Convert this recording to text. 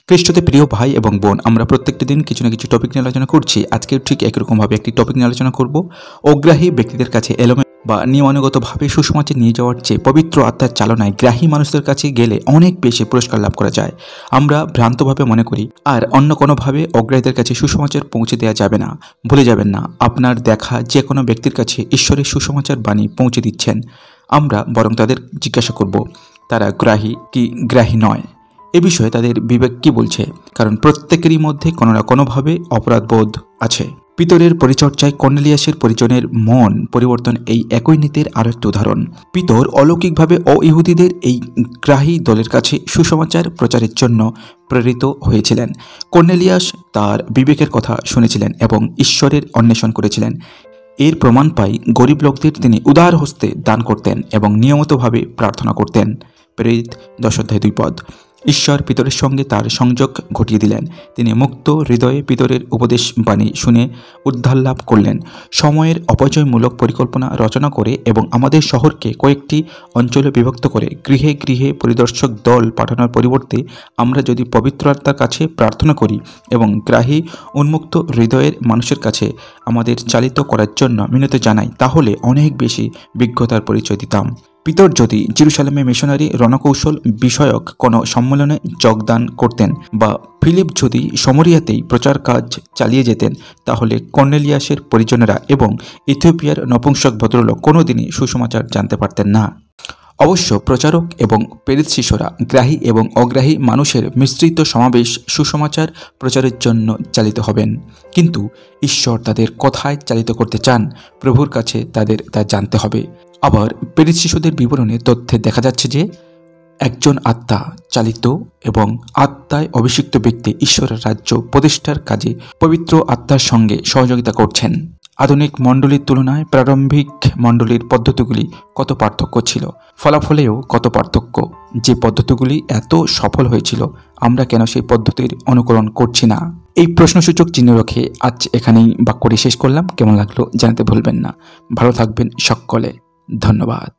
খ্রিস্টতে প্রিয় ভাই এবং বোন, আমরা প্রত্যেকটি দিন কিছু না কিছু টপিক নিয়ে আলোচনা করছি। আজকেও ঠিক একই রকমভাবে একটি টপিক নিয়ে আলোচনা করব। অগ্রাহী ব্যক্তিদের কাছে এলোমেলো বা নিয়মানুগতভাবে সুসমাজে নিয়ে যাওয়ার চেয়ে পবিত্র আত্মার চালনায় গ্রাহী মানুষদের কাছে গেলে অনেক বেশি পুরস্কার লাভ করা যায়। আমরা ভ্রান্তভাবে মনে করি আর অন্য কোনোভাবে অগ্রাহীদের কাছে সুসমাচার পৌঁছে দেওয়া যাবে না। ভুলে যাবেন না, আপনার দেখা যে কোনো ব্যক্তির কাছে ঈশ্বরের সুসমাচার বাণী পৌঁছে দিচ্ছেন। আমরা বরং তাদের জিজ্ঞাসা করব, তারা গ্রাহী কি গ্রাহী নয়। এ বিষয়ে তাদের বিবেক কি বলছে, কারণ প্রত্যেকেরই মধ্যে কোনো না কোনোভাবে অপরাধবোধ আছে। পিতরের পরিচর্যায় কর্নেলিয়াসের পরিজনের মন পরিবর্তন এই একই নীতির আরও একটি উদাহরণ। পিতর অলৌকিকভাবে অইহুদিদের এই গ্রাহী দলের কাছে সুসমাচার প্রচারের জন্য প্রেরিত হয়েছিলেন। কর্নেলিয়াস তার বিবেকের কথা শুনেছিলেন এবং ঈশ্বরের অন্বেষণ করেছিলেন। এর প্রমাণ পাই গরিব লোকদের তিনি উদার হস্তে দান করতেন এবং নিয়মিতভাবে প্রার্থনা করতেন। প্রেরিত 10:2 ঈশ্বর পিতরের সঙ্গে তার সংযোগ ঘটিয়ে দিলেন। তিনি মুক্ত হৃদয়ে পিতরের উপদেশ বাণী শুনে উদ্ধার লাভ করলেন। সময়ের অপচয়মূলক পরিকল্পনা রচনা করে এবং আমাদের শহরকে কয়েকটি অঞ্চলে বিভক্ত করে গৃহে গৃহে পরিদর্শক দল পাঠানোর পরিবর্তে আমরা যদি পবিত্র আত্মার কাছে প্রার্থনা করি এবং গ্রাহী উন্মুক্ত হৃদয়ের মানুষের কাছে আমাদের চালিত করার জন্য মিনতি জানাই, তাহলে অনেক বেশি বিজ্ঞতার পরিচয় দিতাম। পিতর যদি জেরুসালেমে মিশনারি রণকৌশল বিষয়ক কোনো সম্মেলনে যোগদান করতেন বা ফিলিপ যদি সমরিয়াতেই প্রচার কাজ চালিয়ে যেতেন, তাহলে কর্নেলিয়াসের পরিজনেরা এবং ইথিওপিয়ার নপুংসক ভদ্রলোক কোনোদিনই সুসমাচার জানতে পারতেন না। অবশ্য প্রচারক এবং প্রেরিত শিষ্যরা গ্রাহী এবং অগ্রাহী মানুষের মিশ্রিত সমাবেশ সুসমাচার প্রচারের জন্য চালিত হবেন, কিন্তু ঈশ্বর তাদের কথায় চালিত করতে চান। প্রভুর কাছে তাদের তা জানতে হবে। আবার প্রেরিত শিশুদের বিবরণে তথ্যে দেখা যাচ্ছে যে একজন আত্মা চালিত এবং আত্মায় অভিষিক্ত ব্যক্তি ঈশ্বরের রাজ্য প্রতিষ্ঠার কাজে পবিত্র আত্মার সঙ্গে সহযোগিতা করছেন। আধুনিক মণ্ডলীর তুলনায় প্রারম্ভিক মণ্ডলীর পদ্ধতিগুলি কত পার্থক্য ছিল, ফলাফলেও কত পার্থক্য। যে পদ্ধতিগুলি এত সফল হয়েছিল, আমরা কেন সেই পদ্ধতির অনুকরণ করছি না? এই প্রশ্নসূচক চিহ্ন রেখে আজ এখানেই বাক্যটি শেষ করলাম। কেমন লাগলো জানাতে ভুলবেন না। ভালো থাকবেন সকলে। ধন্যবাদ।